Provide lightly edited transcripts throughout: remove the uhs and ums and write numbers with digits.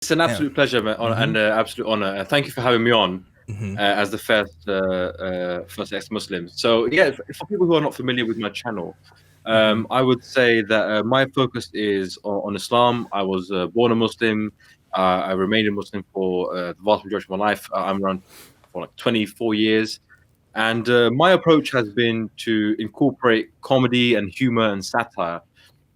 It's an Yeah. absolute pleasure, man, and absolute honor. Thank you for having me on Hmm. as the first ex-Muslim. So yeah, for people who are not familiar with my channel, Hmm. I would say that my focus is on Islam. I was born a Muslim. I remained a Muslim for the vast majority of my life. I'm around for like 24 years. And my approach has been to incorporate comedy and humor and satire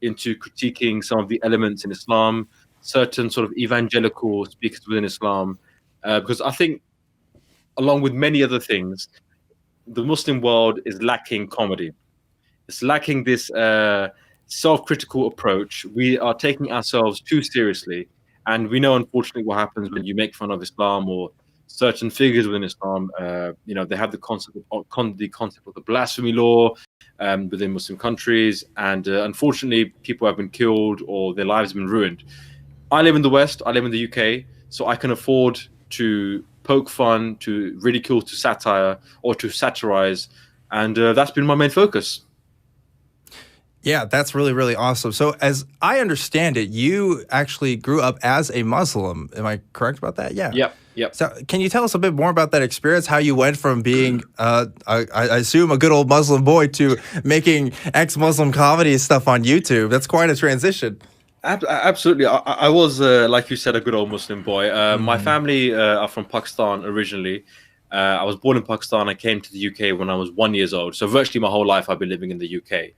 into critiquing some of the elements in Islam, certain sort of evangelical speakers within Islam, because I think, along with many other things, the Muslim world is lacking comedy. It's lacking this self-critical approach. We are taking ourselves too seriously, and we know, unfortunately, what happens when you make fun of Islam or certain figures within Islam. They have the concept of the blasphemy law within Muslim countries, and unfortunately, people have been killed or their lives have been ruined. I live in the West. I live in the UK, so I can afford to poke fun, to ridicule, to satire, or to satirize, and that's been my main focus. Yeah, that's really, really awesome. So, as I understand it, you actually grew up as a Muslim. Am I correct about that? Yeah. Yep, yep. So, can you tell us a bit more about that experience? How you went from being, I assume, a good old Muslim boy to making ex-Muslim comedy stuff on YouTube? That's quite a transition. Absolutely. I was, like you said, a good old Muslim boy. My Hmm. family are from Pakistan originally. I was born in Pakistan. I came to the UK when I was 1 year old. So virtually my whole life I've been living in the UK.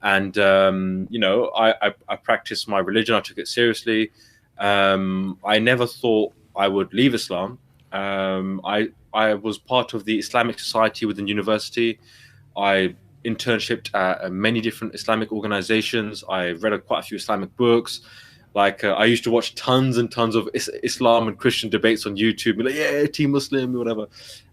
And I practiced my religion. I took it seriously. I never thought I would leave Islam. I was part of the Islamic Society within university. I internshiped at many different Islamic organizations. I read quite a few Islamic books. Like I used to watch tons and tons of Islam and Christian debates on YouTube. Be like, yeah, Team Muslim, or whatever,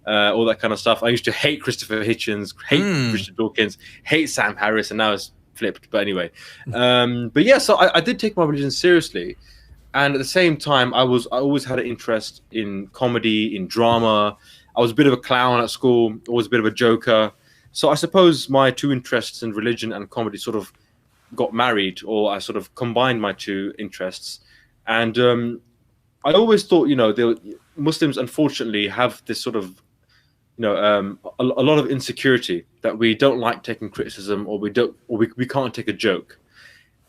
all that kind of stuff. I used to hate Christopher Hitchens, hate Mm. Richard Dawkins, hate Sam Harris, and now it's flipped. But anyway, but yeah, so I did take my religion seriously, and at the same time, I always had an interest in comedy, in drama. I was a bit of a clown at school, always a bit of a joker. So I suppose my two interests in religion and comedy sort of got married, or I sort of combined my two interests. And I always thought, Muslims unfortunately have this sort of, a lot of insecurity that we don't like taking criticism, or we can't take a joke.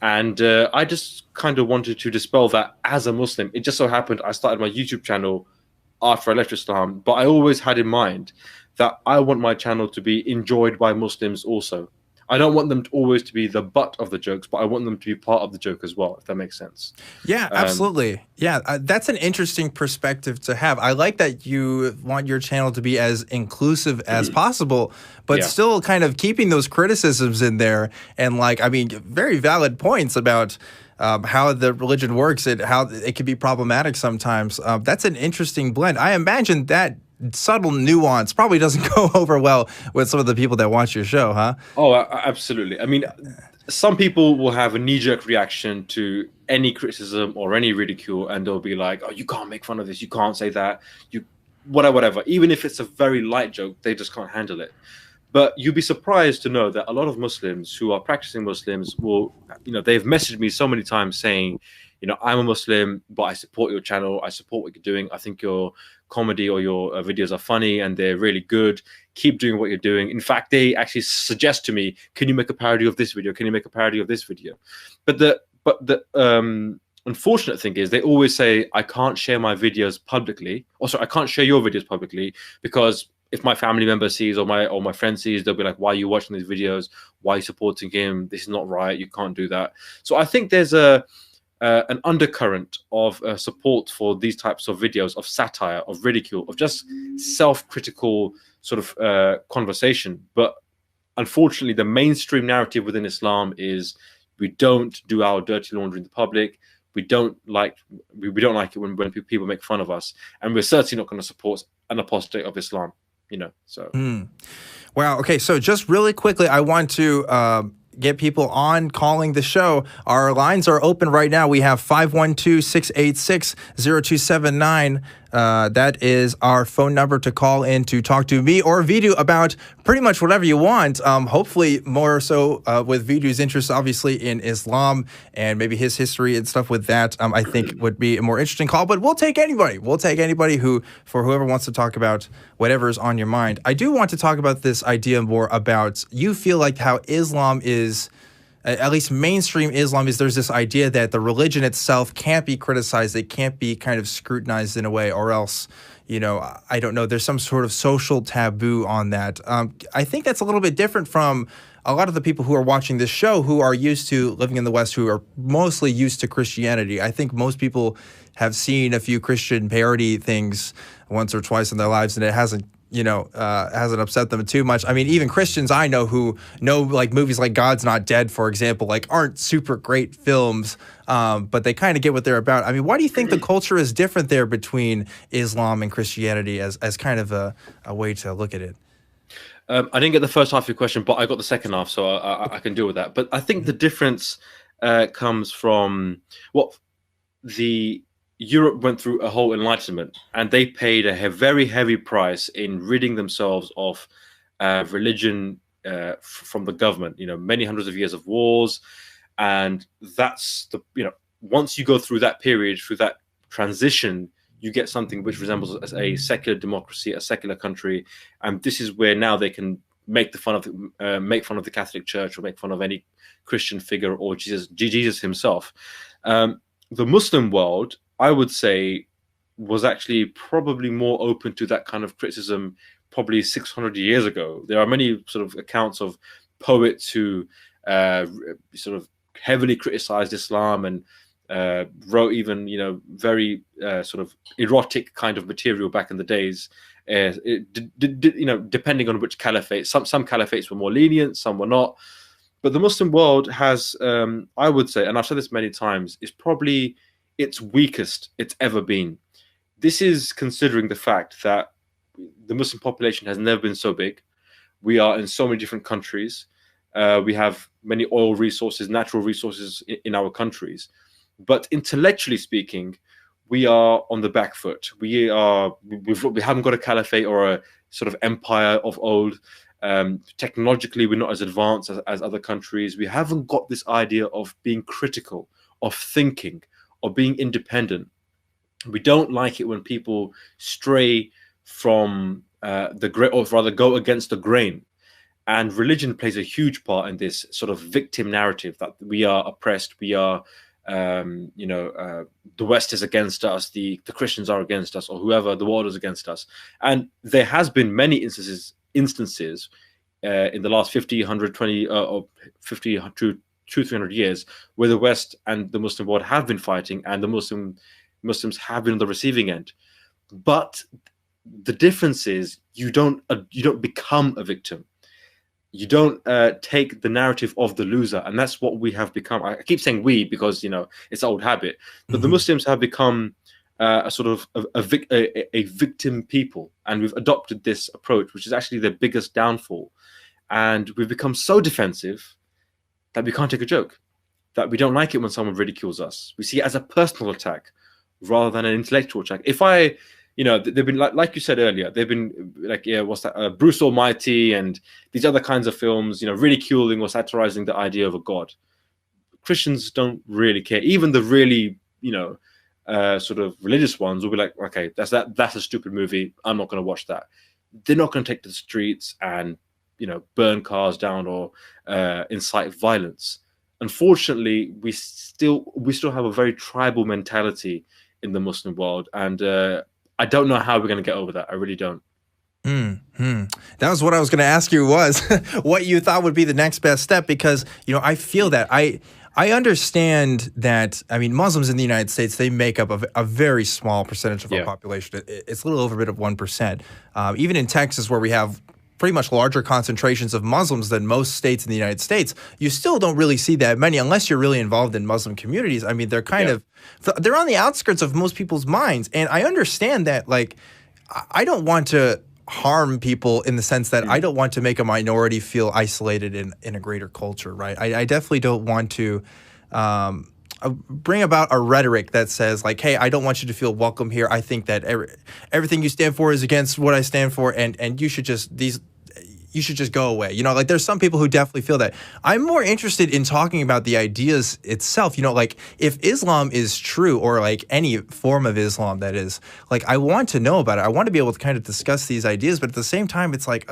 And I just kind of wanted to dispel that as a Muslim. It just so happened I started my YouTube channel after I left Islam, but I always had in mind that I want my channel to be enjoyed by Muslims also. I don't want them to always to be the butt of the jokes, but I want them to be part of the joke as well, if that makes sense. Yeah, Um, absolutely. Yeah, that's an interesting perspective to have. I like that you want your channel to be as inclusive as possible, but yeah, still kind of keeping those criticisms in there. And like, I mean, very valid points about how the religion works and how it can be problematic sometimes. That's an interesting blend. I imagine that subtle nuance probably doesn't go over well with some of the people that watch your show, huh? oh, absolutely. I mean, some people will have a knee-jerk reaction to any criticism or any ridicule, and they'll be like, "Oh, you can't make fun of this. You can't say that. You, whatever, whatever." Even if it's a very light joke, they just can't handle it. But you'd be surprised to know that a lot of Muslims who are practicing Muslims will, they've messaged me so many times saying, I'm a Muslim, but I support your channel. I support what you're doing. I think your comedy or your videos are funny and they're really good. Keep doing what you're doing. In fact, they actually suggest to me, can you make a parody of this video? Can you make a parody of this video? But the unfortunate thing is they always say, I can't share my videos publicly. Also, I can't share your videos publicly because if my family member sees or my friend sees, they'll be like, "Why are you watching these videos? Why are you supporting him? This is not right. You can't do that." So I think there's an undercurrent of support for these types of videos, of satire, of ridicule, of just self-critical sort of conversation. But unfortunately, the mainstream narrative within Islam is we don't do our dirty laundry in the public. We don't like it when people make fun of us, and we're certainly not going to support an apostate of Islam. So Wow. Okay. So just really quickly, I want to get people on calling the show. Our lines are open right now. We have 512-686-0279. That is our phone number to call in to talk to me or Veedu about pretty much whatever you want. Hopefully more so with Veedu's interest, obviously, in Islam and maybe his history and stuff with that, I think would be a more interesting call. But we'll take anybody. We'll take anybody for whoever wants to talk about whatever's on your mind. I do want to talk about this idea more about, you feel like how Islam is, at least mainstream Islam, is there's this idea that the religion itself can't be criticized. It can't be kind of scrutinized in a way, or else, I don't know, there's some sort of social taboo on that. I think that's a little bit different from a lot of the people who are watching this show who are used to living in the West, who are mostly used to Christianity. I think most people have seen a few Christian parody things once or twice in their lives, and it hasn't upset them too much. I mean, even Christians I know who know like movies like God's Not Dead, for example, like aren't super great films, but they kind of get what they're about. I mean, why do you think the culture is different there between Islam and Christianity as kind of a way to look at it? I didn't get the first half of your question, but I got the second half, so I can deal with that. But I think the difference comes from Europe went through a whole enlightenment, and they paid a very heavy price in ridding themselves of religion from the government. Many hundreds of years of wars, and that's once you go through that period, through that transition, you get something which resembles a secular democracy, a secular country, and this is where now they can make fun of the Catholic Church, or make fun of any Christian figure, or Jesus himself. The Muslim world, I would say, was actually probably more open to that kind of criticism probably 600 years ago. There are many sort of accounts of poets who sort of heavily criticized Islam and wrote even, very sort of erotic kind of material back in the days. Depending on which caliphate. Some caliphates were more lenient, some were not. But the Muslim world has, I would say, and I've said this many times, is probably its weakest it's ever been. This is considering the fact that the Muslim population has never been so big. We are in so many different countries. We have many oil resources, natural resources in our countries. But intellectually speaking, we are on the back foot. We haven't got a caliphate or a sort of empire of old. Technologically, we're not as advanced as other countries. We haven't got this idea of being critical, of thinking, or being independent. We don't like it when people stray from the grain, or rather go against the grain. And religion plays a huge part in this sort of victim narrative that we are oppressed, we are, the West is against us, the Christians are against us, or whoever, the world is against us. And there has been many instances in the last 50, 100, 20, or 50 to 200-300 years where the West and the Muslim world have been fighting, and the Muslims have been on the receiving end. But the difference is you don't become a victim. You don't take the narrative of the loser, and that's what we have become. I keep saying we because it's an old habit, but the Muslims have become a sort of a victim people, and we've adopted this approach, which is actually their biggest downfall. And we've become so defensive that we can't take a joke, that we don't like it when someone ridicules us. We see it as a personal attack rather than an intellectual attack. If they've been like you said earlier, they've been like, what's that? Bruce Almighty and these other kinds of films, ridiculing or satirizing the idea of a God. Christians don't really care. Even the really, sort of religious ones will be like, okay, that's a stupid movie. I'm not going to watch that. They're not going to take to the streets and burn cars down or incite violence. Unfortunately, we still have a very tribal mentality in the Muslim world, and I don't know how we're going to get over that. I really don't. That was what I was going to ask you, was what you thought would be the next best step, because I feel that I understand that. I mean, Muslims in the United States, they make up a very small percentage of our population. It's a little over a bit of 1%. Even in Texas, where we have pretty much larger concentrations of Muslims than most states in the United States, you still don't really see that many unless you're really involved in Muslim communities. I mean, they're they're on the outskirts of most people's minds. And I understand that, like, I don't want to harm people in the sense that I Mm. don't want to make a minority feel isolated in a greater culture, right? I definitely don't want to bring about a rhetoric that says like, hey, I don't want you to feel welcome here. I think that everything you stand for is against what I stand for, and you should just you should just go away. You know, like there's some people who definitely feel that. I'm more interested in talking about the ideas itself. You know, like if Islam is true, or like any form of Islam that is, like I want to know about it. I want to be able to kind of discuss these ideas, but at the same time, it's like,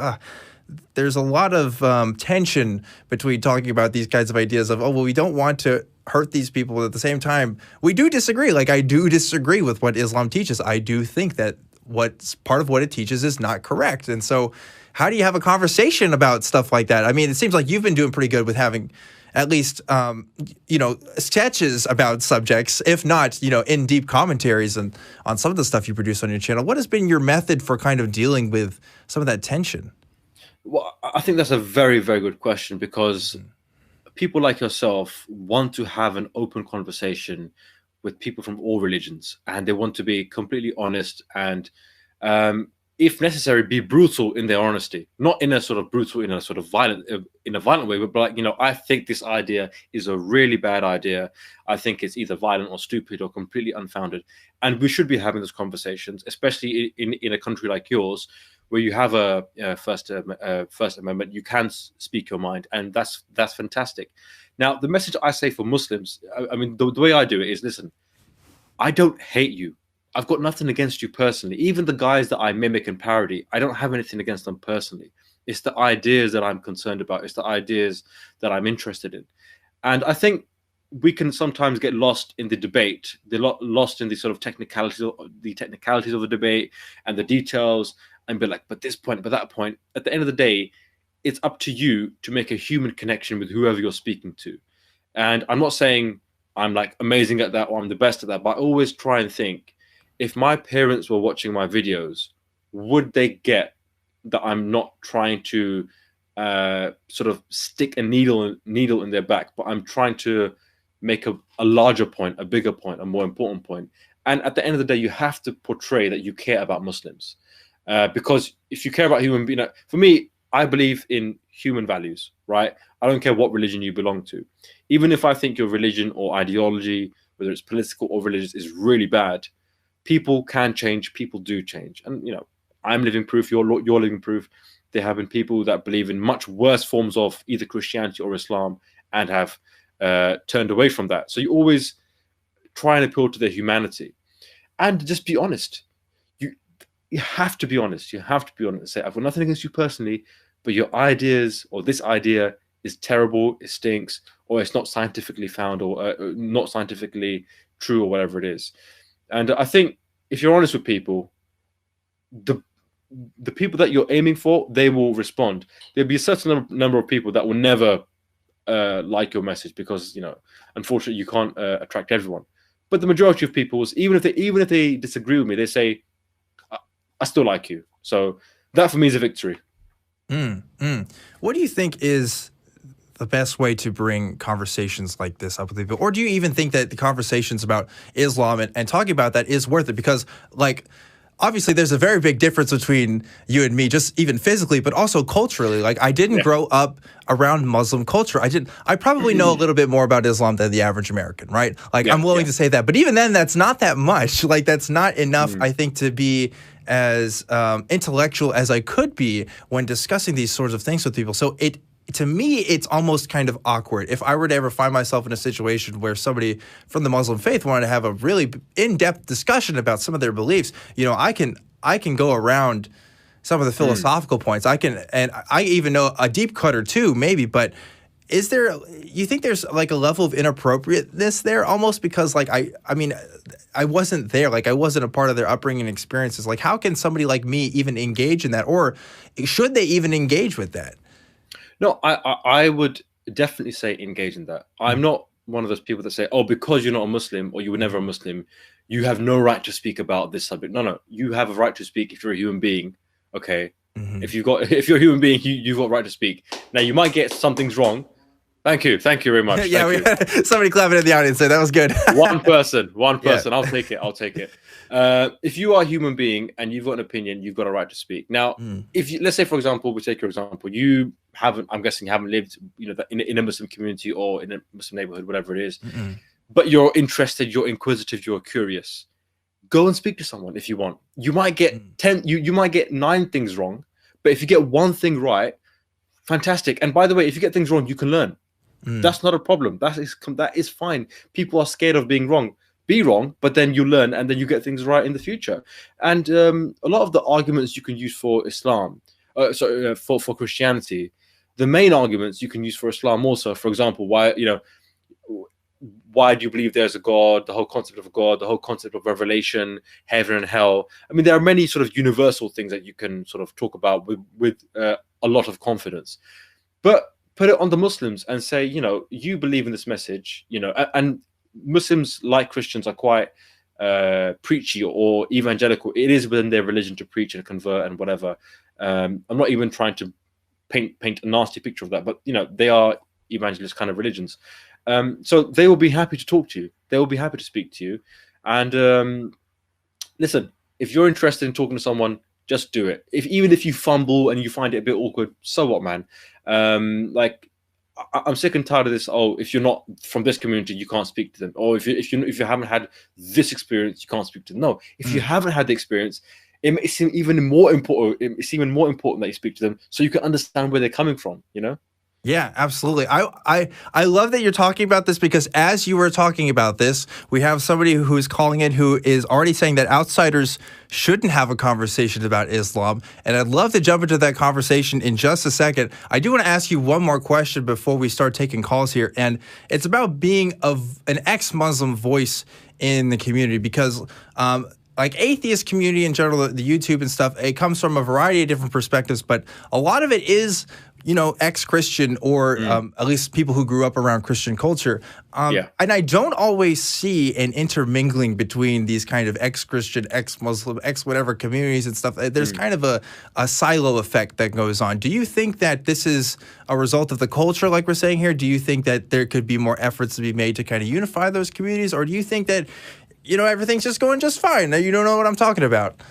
there's a lot of tension between talking about these kinds of ideas of, oh, well, we don't want to hurt these people, but at the same time, we do disagree. Like I do disagree with what Islam teaches. I do think that what's part of what it teaches is not correct. And so how do you have a conversation about stuff like that? I mean, it seems like you've been doing pretty good with having at least, you know, sketches about subjects, if not, you know, in deep commentaries and on some of the stuff you produce on your channel. What has been your method for kind of dealing with some of that tension? Well, I think that's a very, very good question, because people like yourself want to have an open conversation with people from all religions, and they want to be completely honest and, if necessary, be brutal in their honesty, not in a sort of brutal, in a sort of violent, in a violent way, but like, you know, I think this idea is a really bad idea. I think it's either violent or stupid or completely unfounded, and we should be having those conversations, especially in a country like yours, where you have a First Amendment. You can speak your mind, and that's fantastic. Now, the message I say for Muslims, I mean, the way I do it is, listen, I don't hate you. I've got nothing against you personally. Even the guys that I mimic and parody, I don't have anything against them personally. It's the ideas that I'm concerned about. It's the ideas that I'm interested in. And I think we can sometimes get lost in the debate, lost in the sort of technicalities of the debate and the details, and be like, but this point, but that point. At the end of the day, it's up to you to make a human connection with whoever you're speaking to. And I'm not saying I'm like amazing at that or I'm the best at that, but I always try and think, if my parents were watching my videos, would they get that I'm not trying to sort of stick a needle in their back, but I'm trying to make a larger point, a bigger point, a more important point. And at the end of the day, you have to portray that you care about Muslims, because if you care about human beings, for me, I believe in human values, right? I don't care what religion you belong to. Even if I think your religion or ideology, whether it's political or religious, is really bad, people can change. People do change. And, you know, I'm living proof, you're living proof. There have been people that believe in much worse forms of either Christianity or Islam and have turned away from that. So you always try and appeal to their humanity and just be honest. You have to be honest. You have to be honest and say, I've got nothing against you personally, but your ideas or this idea is terrible, it stinks, or it's not scientifically found, or not scientifically true, or whatever it is. And I think if you're honest with people, the people that you're aiming for, they will respond. There'll be a certain number of people that will never like your message, because, you know, unfortunately, you can't attract everyone. But the majority of people, even if they disagree with me, they say, I still like you. So that for me is a victory. What do you think is the best way to bring conversations like this up with people? Or do you even think that the conversations about Islam and talking about that is worth it? Because, like, obviously there's a very big difference between you and me, just even physically, but also culturally. Like, I didn't grow up around Muslim culture. I probably know a little bit more about Islam than the average American, right? Like, I'm willing to say that. But even then, that's not that much. Like, that's not enough, I think, to be as intellectual as I could be when discussing these sorts of things with people. So to me, it's almost kind of awkward. If I were to ever find myself in a situation where somebody from the Muslim faith wanted to have a really in-depth discussion about some of their beliefs, you know, I can go around some of the philosophical points. And I even know a deep cut or two, maybe, but you think there's like a level of inappropriateness there almost, because like, I mean, I wasn't there, like I wasn't a part of their upbringing experiences. Like, how can somebody like me even engage in that, or should they even engage with that? No, I would definitely say engage in that. I'm not one of those people that say, oh, because you're not a Muslim or you were never a Muslim, you have no right to speak about this subject. No, you have a right to speak if you're a human being. Okay. If you're a human being, you've got a right to speak. Now, you might get some things wrong. Thank you very much. Yeah, we had somebody clapping in the audience there. That was good. one person. Yeah. I'll take it. If you are a human being and you've got an opinion, you've got a right to speak. Now, if you, let's say, for example, we take your example, you haven't, I'm guessing, you haven't lived, in a Muslim community or in a Muslim neighborhood, whatever it is, but you're interested, you're inquisitive, you're curious. Go and speak to someone if you want. You might get 10, you might get 9 things wrong, but if you get one thing right, fantastic. And by the way, if you get things wrong, you can learn. That's not a problem. That is fine. People are scared of being wrong. Be wrong, but then you learn, and then you get things right in the future. And a lot of the arguments you can use for Islam, for Christianity, the main arguments you can use for Islam also. For example, why do you believe there's a God? The whole concept of a God, the whole concept of revelation, heaven and hell. I mean, there are many sort of universal things that you can sort of talk about with a lot of confidence. But put it on the Muslims and say, you believe in this message, and Muslims, like Christians, are quite preachy or evangelical. It is within their religion to preach and convert and whatever. I'm not even trying to paint a nasty picture of that, but they are evangelist kind of religions. So they will be happy to talk to you. They will be happy to speak to you. And listen, if you're interested in talking to someone, just do it. Even if you fumble and you find it a bit awkward, so what, man? I'm sick and tired of this. Oh, if you're not from this community, you can't speak to them. Or if you haven't had this experience, you can't speak to them. No, if you haven't had the experience, it's even more important. It's even more important that you speak to them so you can understand where they're coming from. Yeah, absolutely. I love that you're talking about this, because as you were talking about this, we have somebody who's calling in who is already saying that outsiders shouldn't have a conversation about Islam. And I'd love to jump into that conversation in just a second. I do want to ask you one more question before we start taking calls here. And it's about being an ex-Muslim voice in the community, because like atheist community in general, the YouTube and stuff, it comes from a variety of different perspectives, but a lot of it is ex-Christian or at least people who grew up around Christian culture. And I don't always see an intermingling between these kind of ex-Christian, ex-Muslim, ex-whatever communities and stuff. There's kind of a silo effect that goes on. Do you think that this is a result of the culture, like we're saying here? Do you think that there could be more efforts to be made to kind of unify those communities? Or do you think that, everything's just going just fine? You don't know what I'm talking about.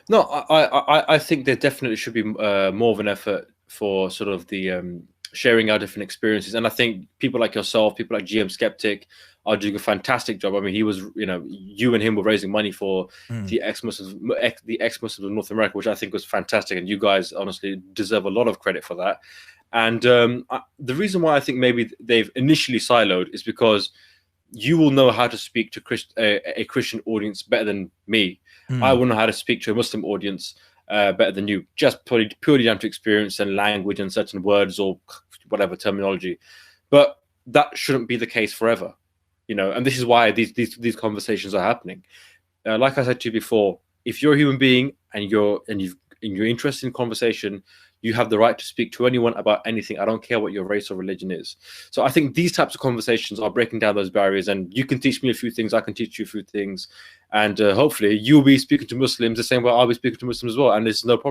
No, I think there definitely should be more of an effort for sort of the sharing our different experiences. And I think people like yourself, people like GM Skeptic are doing a fantastic job. I mean, he was, you and him were raising money for the ex-Muslims of North America, which I think was fantastic. And you guys honestly deserve a lot of credit for that. And the reason why I think maybe they've initially siloed is because you will know how to speak to a Christian audience better than me. I will know how to speak to a Muslim audience better than you, just purely down to experience and language and certain words or whatever terminology. But that shouldn't be the case forever, and this is why these conversations are happening. Like I said to you before, if you're a human being and you're interested in conversation, you have the right to speak to anyone about anything. I don't care what your race or religion is. So I think these types of conversations are breaking down those barriers, and you can teach me a few things, I can teach you a few things, and hopefully you'll be speaking to Muslims the same way I'll be speaking to Muslims as well, and there's no problem.